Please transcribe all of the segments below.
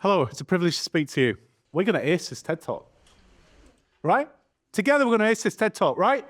Hello, it's a privilege to speak to you. We're going to ace this TED Talk, right? Together we're going to ace this TED Talk, right?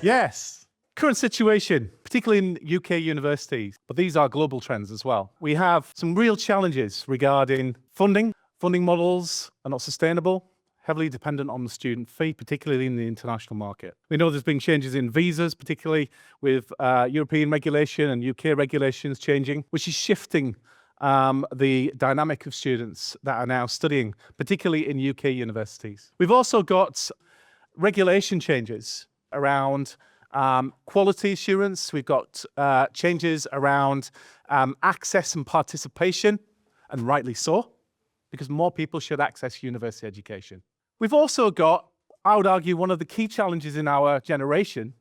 Yes. Current situation, particularly in UK universities, but these are global trends as well. We have some real challenges regarding funding. Funding models are not sustainable, heavily dependent on the student fee, particularly in the international market. We know there's been changes in visas, particularly with European regulation and UK regulations changing, which is shifting the dynamic of students that are now studying, particularly in UK universities. We've also got regulation changes around quality assurance. We've got changes around access and participation, and rightly so, because more people should access university education. We've also got, I would argue, one of the key challenges in our generation,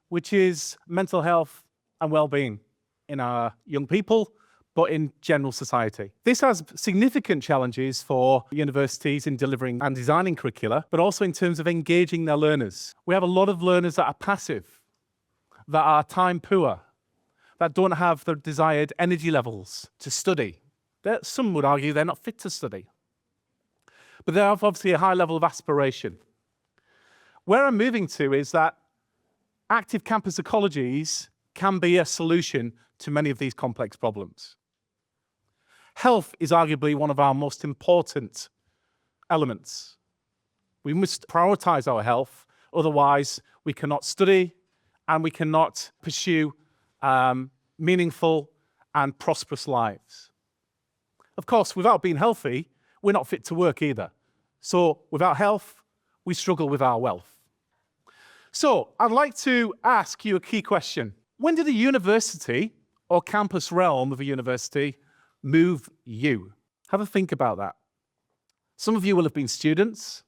which is mental health and well-being in our young people, but in general society. This has significant challenges for universities in delivering and designing curricula, but also in terms of engaging their learners. We have a lot of learners that are passive, that are time poor, that don't have the desired energy levels to study. Some would argue they're not fit to study, but they have obviously a high level of aspiration. Where I'm moving to is that active campus ecologies can be a solution to many of these complex problems. Health is arguably one of our most important elements. We must prioritize our health, otherwise we cannot study and we cannot pursue meaningful and prosperous lives. Of course, without being healthy, we're not fit to work either. So without health, we struggle with our wealth. So I'd like to ask you a key question. When did a university or campus realm of a university move you? Have a think about that. Some of you will have been students.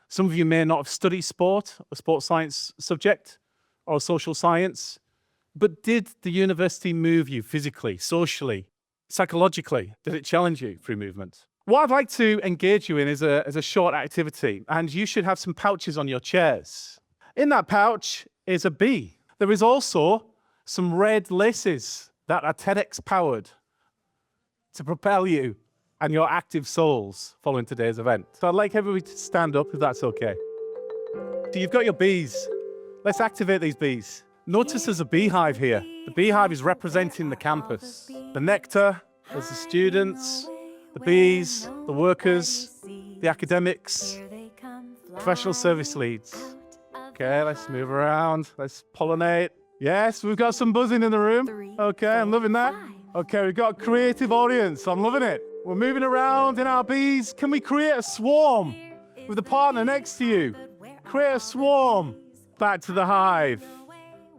Some of you may not have studied sport, a sports science subject, or social science. But did the university move you physically, socially, psychologically? Did it challenge you through movement? What I'd like to engage you in is a short activity, and you should have some pouches on your chairs. In that pouch is a bee. There is also some red laces that are TEDx powered to propel you and your active souls following today's event. So I'd like everybody to stand up if that's okay. So you've got your bees. Let's activate these bees. Notice there's a beehive here. The beehive is representing the campus. The nectar is the students, the bees, the workers, the academics, professional service leads. Okay, let's move around. Let's pollinate. Yes, we've got some buzzing in the room. Okay, I'm loving that. Okay, we've got a creative audience. I'm loving it. We're moving around in our bees. Can we create a swarm with a partner next to you? Create a swarm. Back to the hive.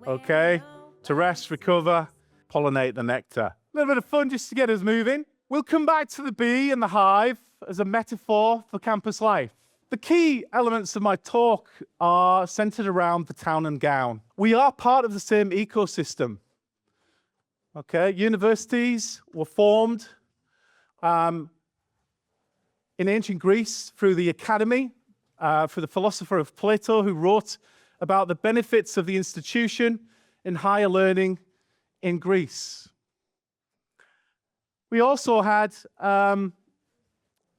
Okay, to rest, recover, pollinate the nectar. A little bit of fun just to get us moving. We'll come back to the bee and the hive as a metaphor for campus life. The key elements of my talk are centered around the town and gown. We are part of the same ecosystem. Okay, universities were formed in ancient Greece through the academy, for the philosopher of Plato, who wrote about the benefits of the institution in higher learning in Greece. We also had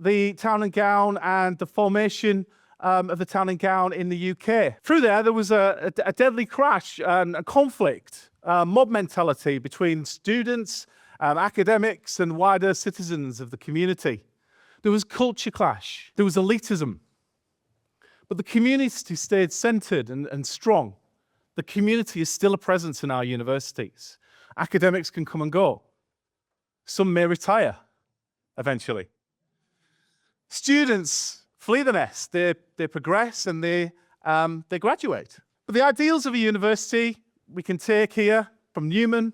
the town and gown and the formation of the town and gown in the UK. Through there was a deadly crash and a conflict, mob mentality between students, academics, and wider citizens of the community. There was culture clash. There was elitism. But the community stayed centered and strong. The community is still a presence in our universities. Academics can come and go. Some may retire eventually. Students flee the nest. They progress and they graduate. But the ideals of a university we can take here from Newman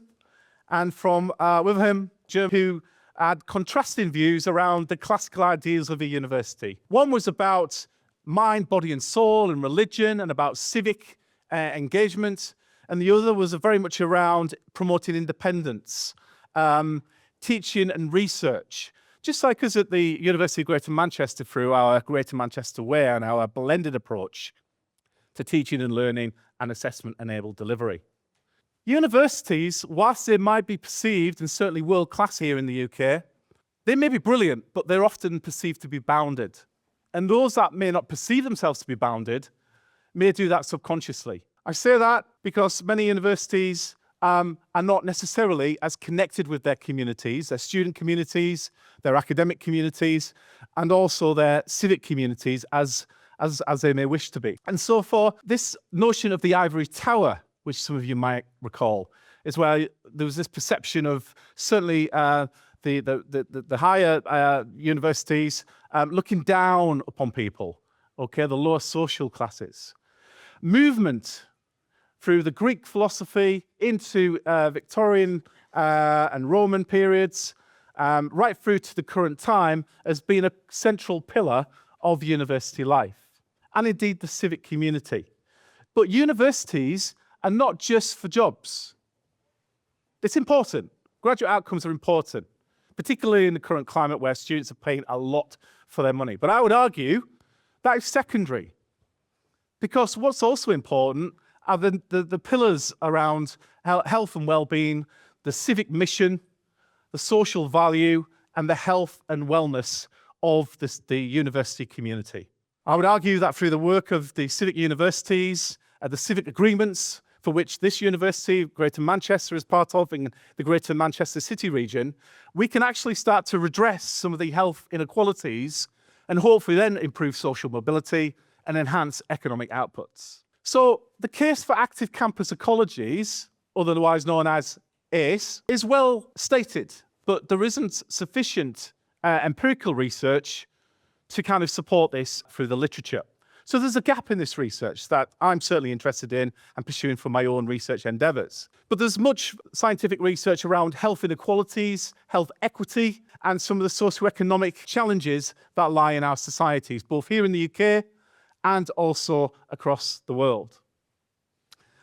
and from Wilhelm, who had contrasting views around the classical ideals of a university. One was about mind, body, and soul, and religion, and about civic engagement. And the other was very much around promoting independence, teaching and research. Just like us at the University of Greater Manchester through our Greater Manchester Way and our blended approach to teaching and learning and assessment-enabled delivery. Universities, whilst they might be perceived, and certainly world-class here in the UK, They may be brilliant, but they're often perceived to be bounded. And those that may not perceive themselves to be bounded may do that subconsciously. I say that because many universities are not necessarily as connected with their communities, their student communities, their academic communities, and also their civic communities as they may wish to be. And so for this notion of the ivory tower, which some of you might recall, is where there was this perception of certainly the higher universities looking down upon people, okay, the lower social classes. Movement through the Greek philosophy into Victorian and Roman periods, right through to the current time, has been a central pillar of university life, and indeed the civic community. But universities are not just for jobs. It's important. Graduate outcomes are important, particularly in the current climate where students are paying a lot for their money. But I would argue that is secondary, because what's also important are the pillars around health and well-being, the civic mission, the social value, and the health and wellness of the university community. I would argue that through the work of the civic universities, the civic agreements for which this university, Greater Manchester, is part of, in the Greater Manchester City region, we can actually start to redress some of the health inequalities and hopefully then improve social mobility and enhance economic outputs. So the case for active campus ecologies, otherwise known as ACE, is well stated, but there isn't sufficient empirical research to kind of support this through the literature. So there's a gap in this research that I'm certainly interested in and pursuing for my own research endeavours. But there's much scientific research around health inequalities, health equity, and some of the socioeconomic challenges that lie in our societies, both here in the UK and also across the world.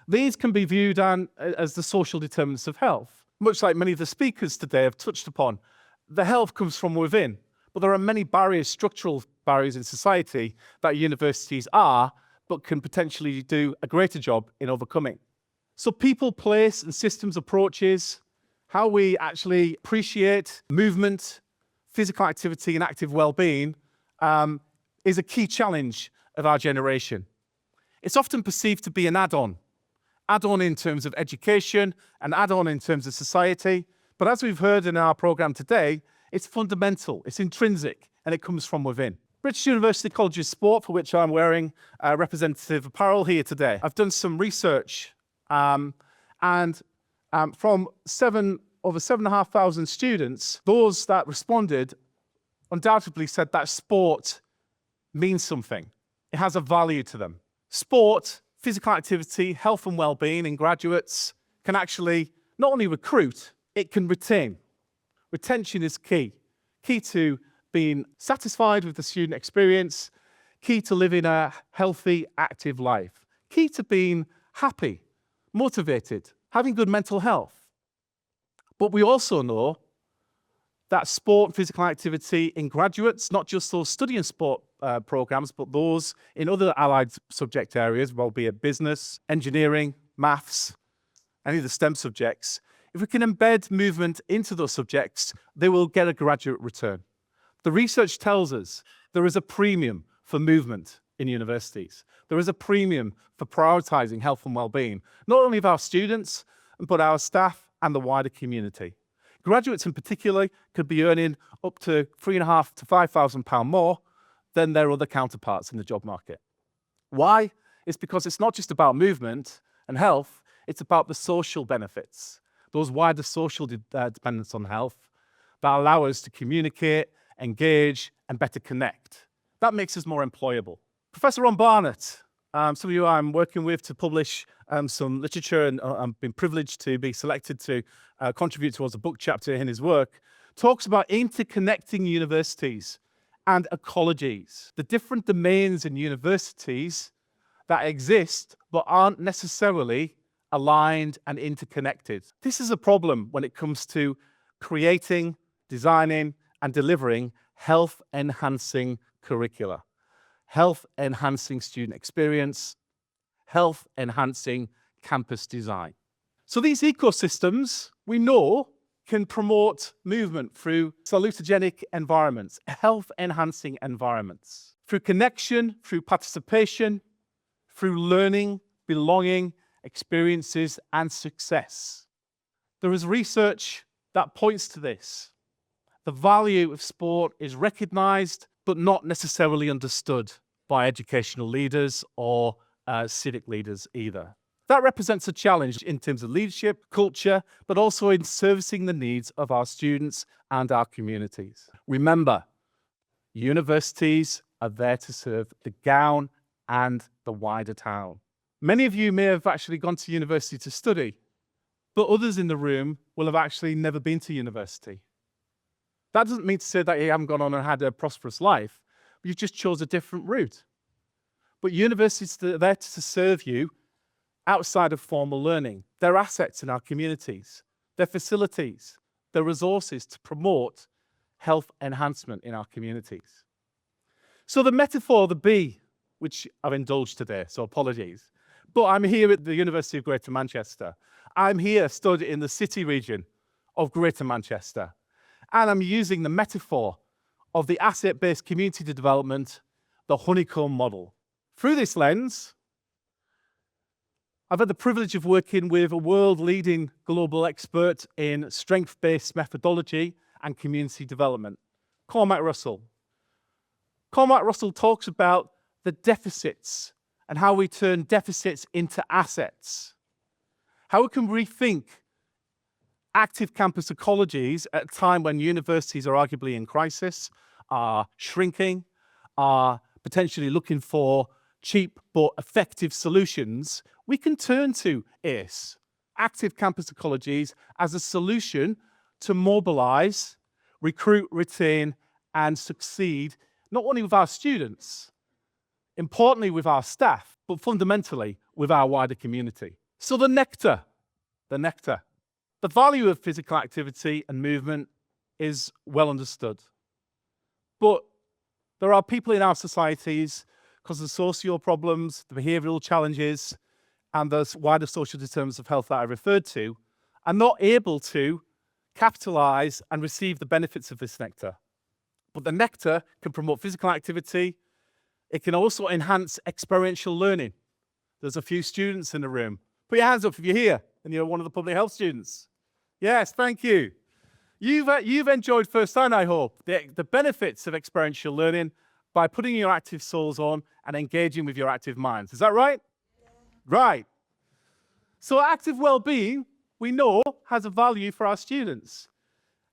These can be viewed as the social determinants of health. Much like many of the speakers today have touched upon, the health comes from within, but there are many barriers, structural barriers in society that universities are, but can potentially do a greater job in overcoming. So people, place, and systems approaches, how we actually appreciate movement, physical activity, and active well-being is a key challenge of our generation. It's often perceived to be an add-on in terms of education, an add-on in terms of society. But as we've heard in our program today, it's fundamental, it's intrinsic, and it comes from within. British University College of Sport, for which I'm wearing representative apparel here today. I've done some research, and from over 7,500 students, those that responded undoubtedly said that sport means something. It has a value to them. Sport, physical activity, health and well-being in graduates can actually not only recruit, it can retain. Retention is key to being satisfied with the student experience, key to living a healthy, active life, key to being happy, motivated, having good mental health. But we also know that sport and physical activity in graduates, not just those studying sport programs, but those in other allied subject areas, well, be it business, engineering, maths, any of the STEM subjects, if we can embed movement into those subjects, they will get a graduate return. The research tells us there is a premium for movement in universities. There is a premium for prioritizing health and well-being, not only of our students, but our staff and the wider community. Graduates in particular could be earning up to £3,500 to £5,000 more than their other counterparts in the job market. Why? It's because it's not just about movement and health, it's about the social benefits, those wider social dependence on health that allow us to communicate, engage, and better connect. That makes us more employable. Professor Ron Barnett, some of you I'm working with to publish some literature, and I've been privileged to be selected to contribute towards a book chapter in his work, talks about interconnecting universities and ecologies, the different domains in universities that exist but aren't necessarily aligned and interconnected. This is a problem when it comes to creating, designing, and delivering health-enhancing curricula, health-enhancing student experience, health-enhancing campus design. So these ecosystems, we know can promote movement through salutogenic environments, health-enhancing environments, through connection, through participation, through learning, belonging, experiences, and success. There is research that points to this. The value of sport is recognized, but not necessarily understood by educational leaders or civic leaders either. That represents a challenge in terms of leadership, culture, but also in servicing the needs of our students and our communities. Remember, universities are there to serve the gown and the wider town. Many of you may have actually gone to university to study, but others in the room will have actually never been to university. That doesn't mean to say that you haven't gone on and had a prosperous life, but you just chose a different route. But universities are there to serve you outside of formal learning. They're assets in our communities. They're facilities. They're resources to promote health enhancement in our communities. So the metaphor, the bee, which I've indulged today, so apologies, but I'm here at the University of Greater Manchester. I'm here stood in the city region of Greater Manchester, and I'm using the metaphor of the asset-based community development, the honeycomb model. Through this lens, I've had the privilege of working with a world-leading global expert in strength-based methodology and community development, Cormac Russell. Cormac Russell talks about the deficits and how we turn deficits into assets. How we can rethink active campus ecologies at a time when universities are arguably in crisis, are shrinking, are potentially looking for cheap but effective solutions. We can turn to ACE, active campus ecologies, as a solution to mobilize, recruit, retain, and succeed, not only with our students, importantly with our staff, but fundamentally with our wider community. So the nectar. The value of physical activity and movement is well understood. But there are people in our societies, because of the social problems, the behavioural challenges, and the wider social determinants of health that I referred to, are not able to capitalise and receive the benefits of this nectar. But the nectar can promote physical activity. It can also enhance experiential learning. There's a few students in the room. Put your hands up if you're here and you're one of the public health students. Yes, thank you. You've enjoyed firsthand, I hope, the benefits of experiential learning by putting your active souls on and engaging with your active minds. Is that right? Yeah. Right. So active well-being, we know, has a value for our students.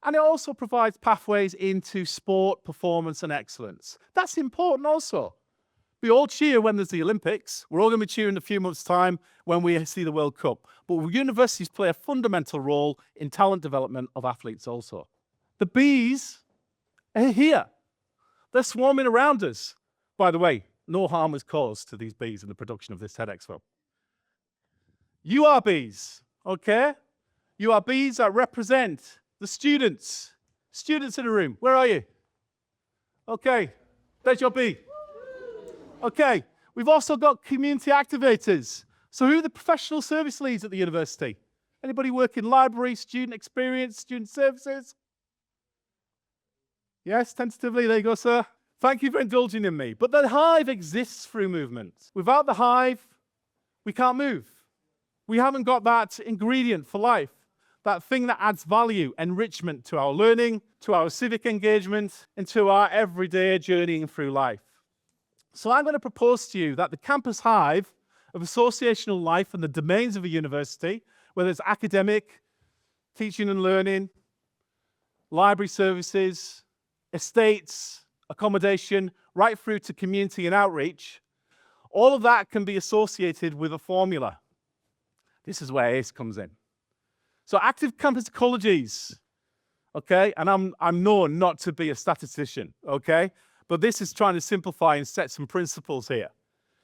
And it also provides pathways into sport, performance, and excellence. That's important also. We all cheer when there's the Olympics. We're all going to be cheering in a few months' time when we see the World Cup. But universities play a fundamental role in talent development of athletes also. The bees are here. They're swarming around us. By the way, no harm was caused to these bees in the production of this TEDx film. You are bees, okay? You are bees that represent the students. Students in the room, where are you? Okay, there's your bee. Okay, we've also got community activators. So who are the professional service leads at the university? Anybody work in library, student experience, student services? Yes, tentatively, there you go, sir. Thank you for indulging in me. But the hive exists through movement. Without the hive, we can't move. We haven't got that ingredient for life, that thing that adds value, enrichment to our learning, to our civic engagement, and to our everyday journeying through life. So I'm going to propose to you that the campus hive of associational life and the domains of a university, whether it's academic, teaching and learning, library services, estates, accommodation, right through to community and outreach, all of that can be associated with a formula. This is where ACE comes in. So active campus ecologies, okay? And I'm known not to be a statistician, okay? But this is trying to simplify and set some principles here.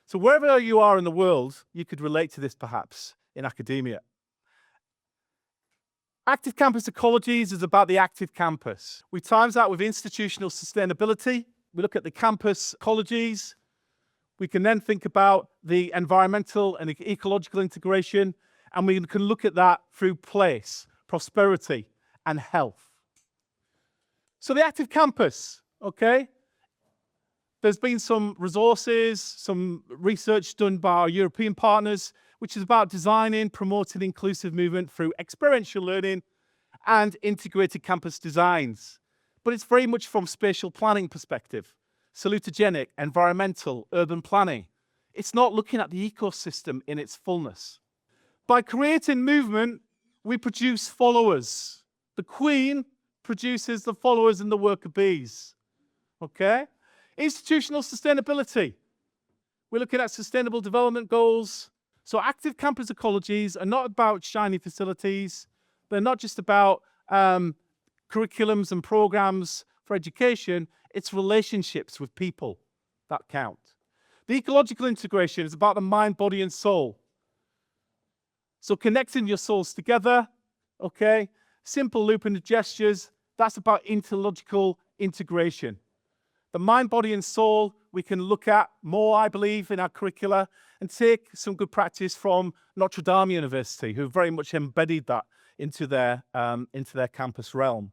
So wherever you are in the world, you could relate to this perhaps in academia. Active campus ecologies is about the active campus. We times that with institutional sustainability. We look at the campus ecologies. We can then think about the environmental and ecological integration, and we can look at that through place, prosperity, and health. So the active campus, okay? There's been some resources, some research done by our European partners, which is about designing, promoting inclusive movement through experiential learning and integrated campus designs. But it's very much from spatial planning perspective, salutogenic, environmental, urban planning. It's not looking at the ecosystem in its fullness. By creating movement, we produce followers. The queen produces the followers in the worker bees, okay? Institutional sustainability. We're looking at sustainable development goals. So active campus ecologies are not about shiny facilities. They're not just about curriculums and programs for education. It's relationships with people that count. The ecological integration is about the mind, body, and soul. So connecting your souls together, okay? Simple loop and gestures, that's about interlogical integration. The mind, body, and soul, we can look at more, I believe, in our curricula and take some good practice from Notre Dame University, who very much embedded that into their campus realm.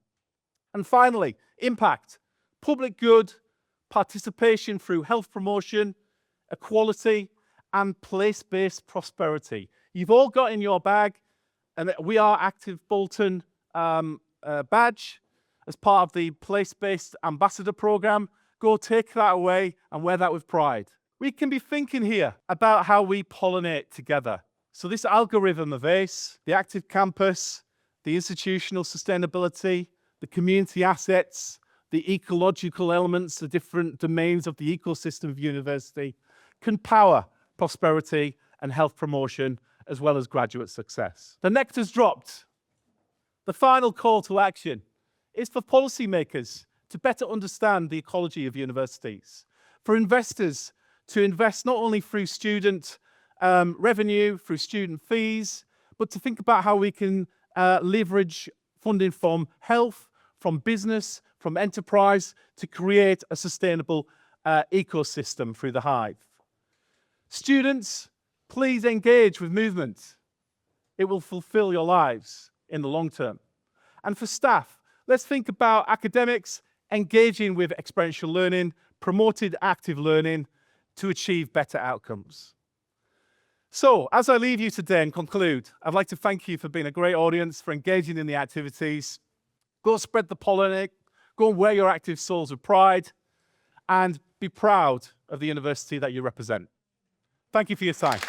And finally, impact, public good, participation through health promotion, equality, and place-based prosperity. You've all got in your bag, and we are Active Bolton badge as part of the place-based ambassador program. Go take that away and wear that with pride. We can be thinking here about how we pollinate together. So this algorithm of ACE, the active campus, the institutional sustainability, the community assets, the ecological elements, the different domains of the ecosystem of university can power prosperity and health promotion as well as graduate success. The nectar's dropped. The final call to action is for policymakers to better understand the ecology of universities, for investors to invest not only through student revenue, through student fees, but to think about how we can leverage funding from health, from business, from enterprise to create a sustainable ecosystem through the Hive. Students, please engage with movement. It will fulfill your lives in the long term. And for staff, let's think about academics engaging with experiential learning, promoted active learning to achieve better outcomes. So, as I leave you today and conclude, I'd like to thank you for being a great audience, for engaging in the activities. Go spread the pollinate, go and wear your active souls with pride, and be proud of the university that you represent. Thank you for your time.